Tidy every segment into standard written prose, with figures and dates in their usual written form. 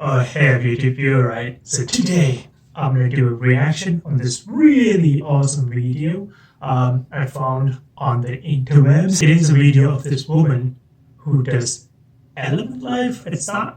Hey YouTube, you're right. So today I'm gonna do a reaction on this really awesome video I found on the interwebs. It is a video of this woman who does Element Life. It's an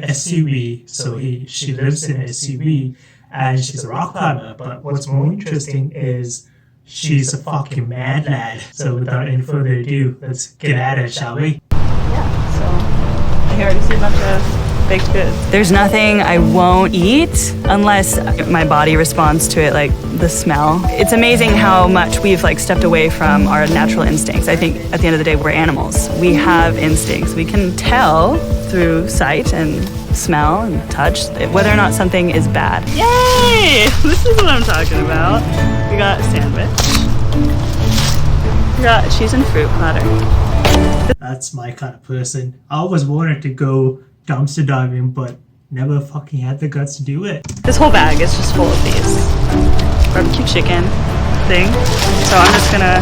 SUV. So she lives in an SUV and she's a rock climber. But what's more interesting is she's a fucking mad lad. So without any further ado, let's get at it, shall we? Yeah, so I already see a bunch of baked goods. There's nothing I won't eat unless my body responds to it, like the smell. It's amazing how much we've stepped away from our natural instincts. I think at the end of the day, we're animals. We have instincts. We can tell through sight and smell and touch whether or not something is bad. Yay! This is what I'm talking about. We got a sandwich. We got a cheese and fruit platter. That's my kind of person. I always wanted to go dumpster diving, but never fucking had the guts to do it. This whole bag is just full of these barbecue chicken thing. So I'm just gonna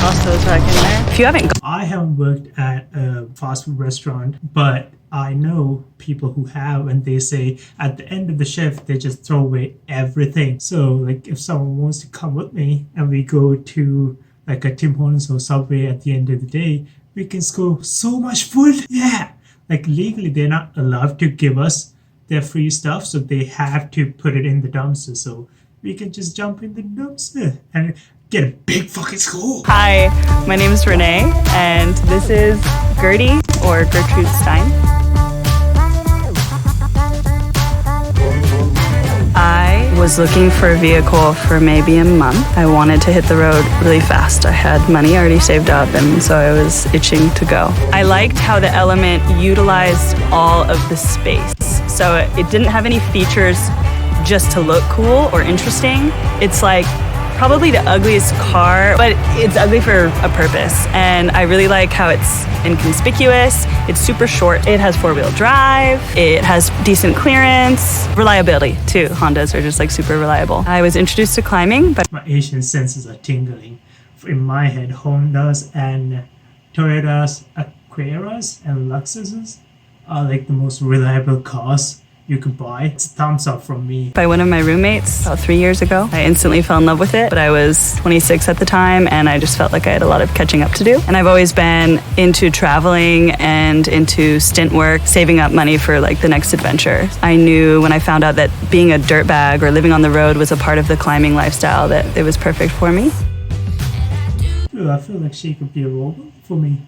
toss those back in there. If you haven't I haven't worked at a fast food restaurant, but I know people who have, and they say at the end of the shift they just throw away everything. So if someone wants to come with me and we go to a Tim Hortons or Subway at the end of the day, we can score so much food. Yeah, legally they're not allowed to give us their free stuff, so they have to put it in the dumpster. So we can just jump in the dumpster and get a big fucking score. Hi, my name is Renee, and this is Gertie or Gertrude Stein. I was looking for a vehicle for maybe a month. I wanted to hit the road really fast. I had money already saved up, and so I was itching to go. I liked how the Element utilized all of the space. So it didn't have any features just to look cool or interesting. It's probably the ugliest car, but it's ugly for a purpose. And I really like how it's inconspicuous. It's super short. It has four-wheel drive. It has decent clearance. Reliability too. Hondas are just super reliable. I was introduced to climbing, but my Asian senses are tingling. In my head, Hondas and Toyotas, Aquiras and Lexuses are the most reliable cars you could buy. It's a thumbs up from me. By one of my roommates about 3 years ago. I instantly fell in love with it, but I was 26 at the time and I just felt like I had a lot of catching up to do. And I've always been into traveling and into stint work, saving up money for the next adventure. I knew when I found out that being a dirtbag or living on the road was a part of the climbing lifestyle that it was perfect for me. I feel like she could be a role for me.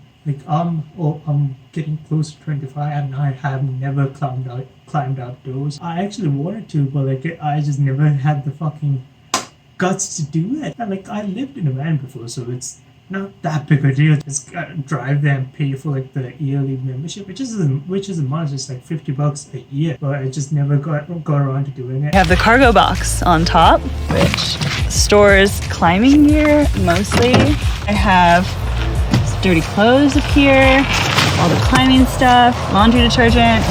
I'm getting close to 25 and I have never climbed outdoors. I actually wanted to, but I just never had the fucking guts to do it. And I lived in a van before, so it's not that big a deal. Just drive there and pay for the yearly membership, which isn't much. It's $50 a year, but I just never got around to doing it. I have the cargo box on top, which stores climbing gear mostly. I have dirty clothes up here, all the climbing stuff, laundry detergent.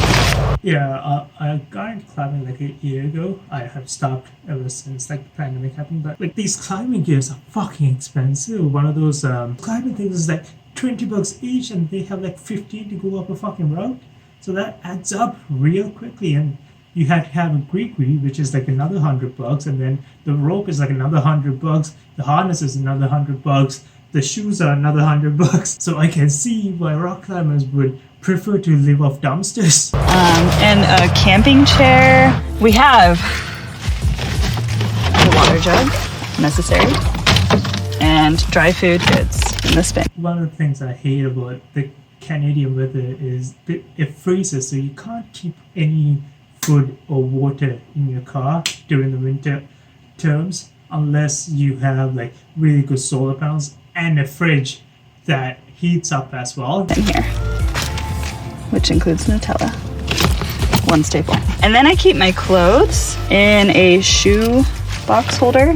Yeah, I got into climbing a year ago. I have stopped ever since the pandemic happened. But these climbing gears are fucking expensive. One of those climbing things is $20 each, and they have 15 to go up a fucking route. So that adds up real quickly, and you had to have a gree, which is another $100, and then the rope is another $100. The harness is another $100. The shoes are another $100. So I can see why rock climbers would prefer to live off dumpsters. And a camping chair. We have a water jug, necessary, and dry food goods in the bin. One of the things I hate about the Canadian weather is it freezes, so you can't keep any food or water in your car during the winter terms unless you have really good solar panels and a fridge that heats up as well. In here, which includes Nutella, one staple. And then I keep my clothes in a shoe box holder.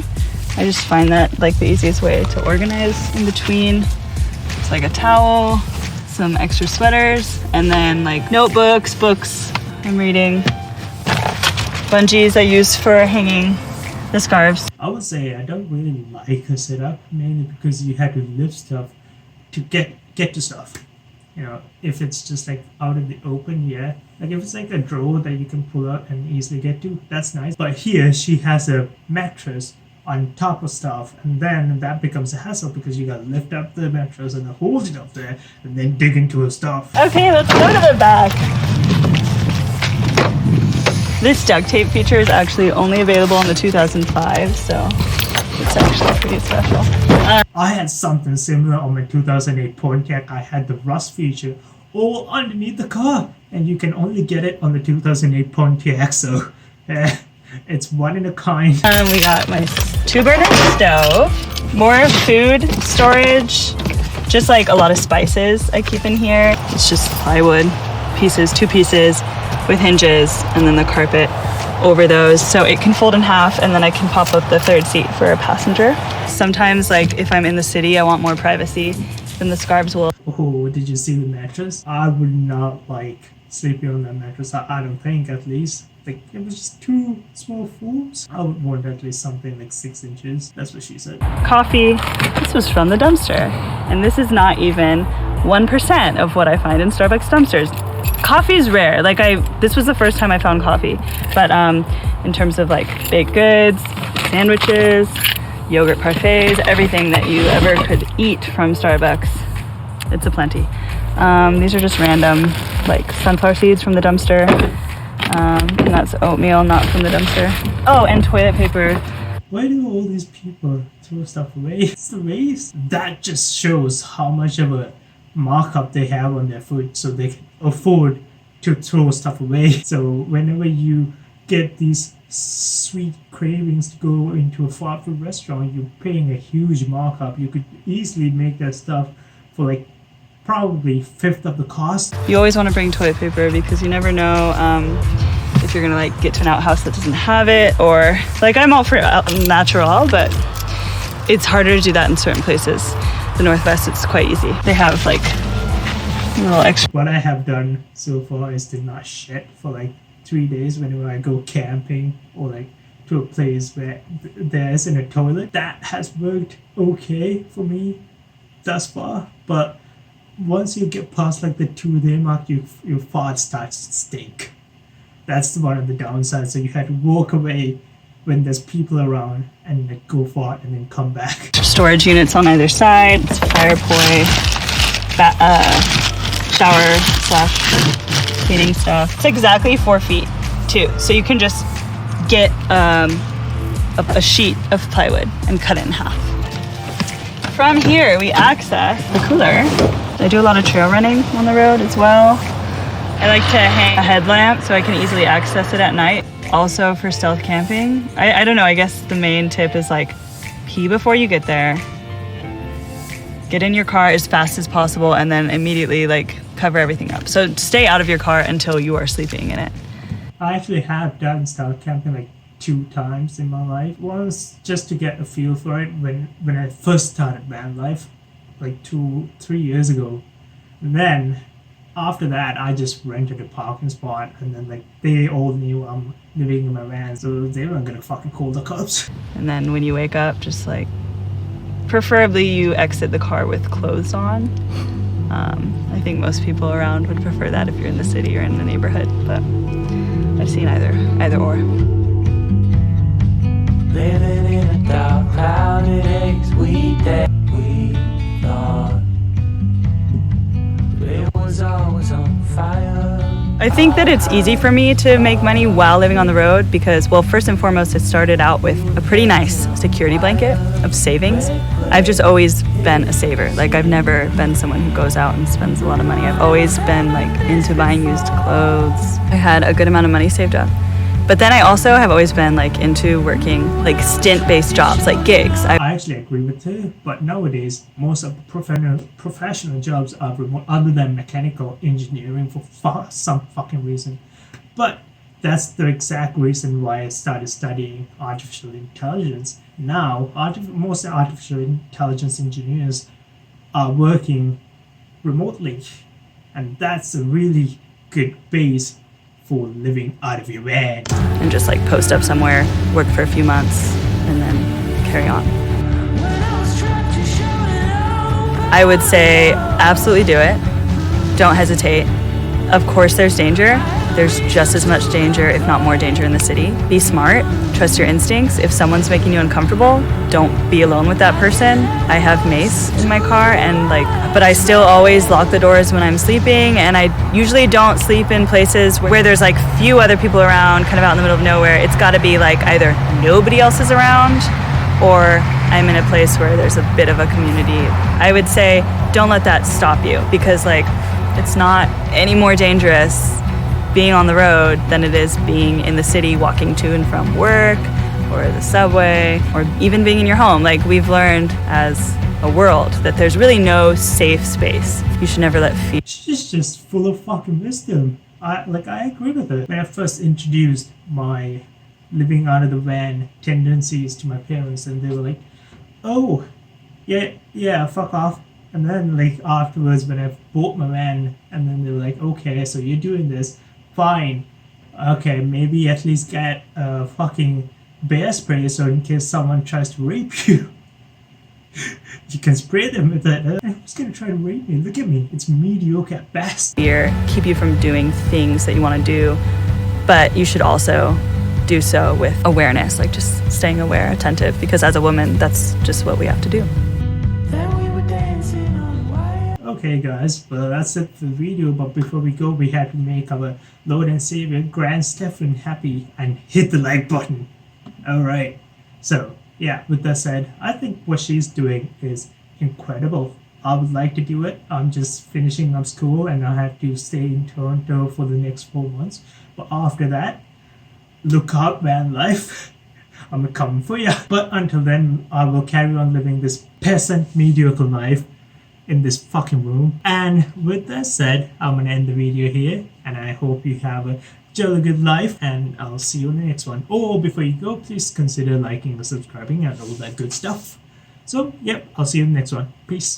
I just find that the easiest way to organize in between. It's a towel, some extra sweaters, and then notebooks, books I'm reading, bungees I use for hanging the scarves. I would say I don't really like her setup, mainly because you had to lift stuff to get to stuff. You know, if it's just like out in the open, yeah. Like if it's like a drawer that you can pull out and easily get to, that's nice. But here she has a mattress on top of stuff, and then that becomes a hassle because you gotta lift up the mattress and hold it up there and then dig into her stuff. Okay, let's go to the back. This duct tape feature is actually only available in the 2005, so it's actually pretty special. I had something similar on my 2008 Pontiac. I had the rust feature all underneath the car, and you can only get it on the 2008 Pontiac, so it's one in a kind. We got my 2-burner stove, more food storage, just like a lot of spices I keep in here. It's just plywood pieces, 2 pieces with hinges, and then the carpet over those, so it can fold in half, and then I can pop up the 3rd seat for a passenger. Sometimes, like if I'm in the city, I want more privacy, then the scarves will. Oh, did you see the mattress? I would not like sleeping on that mattress. I don't think, at least. Like, it was just 2 small folds. I would want at least something like 6 inches. That's what she said. Coffee. This was from the dumpster, and this is not even 1% of what I find in Starbucks dumpsters. Coffee's rare. Like this was the first time I found coffee, but in terms of like baked goods, sandwiches, yogurt parfaits, everything that you ever could eat from Starbucks, it's aplenty. These are just random, like sunflower seeds from the dumpster, and that's oatmeal, not from the dumpster. Oh, and toilet paper. Why do all these people throw stuff away? It's the waste. That just shows how much of a markup they have on their food, so they can afford to throw stuff away. So whenever you get these sweet cravings to go into a fast food restaurant, you're paying a huge markup. You could easily make that stuff for like probably 1/5 of the cost. You always want to bring toilet paper because you never know if you're gonna like get to an outhouse that doesn't have it, or like I'm all for natural, but it's harder to do that in certain places. The Northwest, it's quite easy. They have like a little extra. What I have done so far is to not shit for like 3 days whenever I go camping or like to a place where there isn't a toilet. That has worked okay for me thus far, but once you get past like the 2-day mark, your fart starts to stink. That's one of the downsides. So you have to walk away when there's people around and like go fart and then come back. Storage units on either side. It's fireplace, shower / cleaning stuff. It's exactly 4 feet too, so you can just get a sheet of plywood and cut it in half. From here we access the cooler. I do a lot of trail running on the road as well. I like to hang a headlamp so I can easily access it at night. Also for stealth camping, I don't know, I guess the main tip is like pee before you get there. Get in your car as fast as possible and then immediately like cover everything up. So stay out of your car until you are sleeping in it. I actually have done stealth camping like 2 times in my life. Once just to get a feel for it when I first started van life, like 2-3 years ago. And then after that, I just rented a parking spot, and then like they all knew I'm living in my van, so they weren't gonna fucking call the cops. And then when you wake up, just like preferably you exit the car with clothes on. I think most people around would prefer that if you're in the city or in the neighborhood, but I've seen either or. Living in a dark, clouded haze, we thought it was always on fire. I think that it's easy for me to make money while living on the road because, well, first and foremost, it started out with a pretty nice security blanket of savings. I've just always been a saver. Like, I've never been someone who goes out and spends a lot of money. I've always been, like, into buying used clothes. I had a good amount of money saved up. But then I also have always been, like, into working, like, stint-based jobs, like gigs. I actually agree with her, but nowadays, most of the professional jobs are remote, other than mechanical engineering for some fucking reason. But that's the exact reason why I started studying artificial intelligence. Now, most artificial intelligence engineers are working remotely, and that's a really good base for living out of your van. And just like post up somewhere, work for a few months, and then carry on. I would say absolutely do it. don't hesitate. Of course, there's danger. There's just as much danger, if not more danger, in the city. Be smart. Trust your instincts. If someone's making you uncomfortable, don't be alone with that person. I have mace in my car, but I still always lock the doors when I'm sleeping, and I usually don't sleep in places where there's like few other people around, kind of out in the middle of nowhere. It's got to be like either nobody else is around, or I'm in a place where there's a bit of a community. I would say don't let that stop you, because like it's not any more dangerous being on the road than it is being in the city, walking to and from work or the subway, or even being in your home. Like, we've learned as a world that there's really no safe space. You should never let fear. She's just full of fucking wisdom. I agree with her. When I first introduced my living out of the van tendencies to my parents, and they were like, oh, yeah, fuck off. And then like afterwards, when I bought my van, and then they were like, okay, so you're doing this, fine. Okay, maybe at least get a fucking bear spray, so in case someone tries to rape you, you can spray them with it. Who's gonna try to rape me? Look at me, it's mediocre at best. Fear keep you from doing things that you want to do, but you should also do so with awareness, like just staying aware, attentive, because as a woman, that's just what we have to do. Okay guys, well that's it for the video, but before we go, we have to make our Lord and Savior Grand Stefan happy and hit the like button. Alright, so yeah, with that said, I think what she's doing is incredible. I would like to do it. I'm just finishing up school and I have to stay in Toronto for the next 4 months, but after that, look out man life. I'm coming for ya. But until then, I will carry on living this peasant mediocre life in this fucking room. And with that said, I'm gonna end the video here, and I hope you have a jolly good life, and I'll see you in the next one. Oh, before you go, please consider liking and subscribing and all that good stuff. So, yep, I'll see you in the next one. Peace.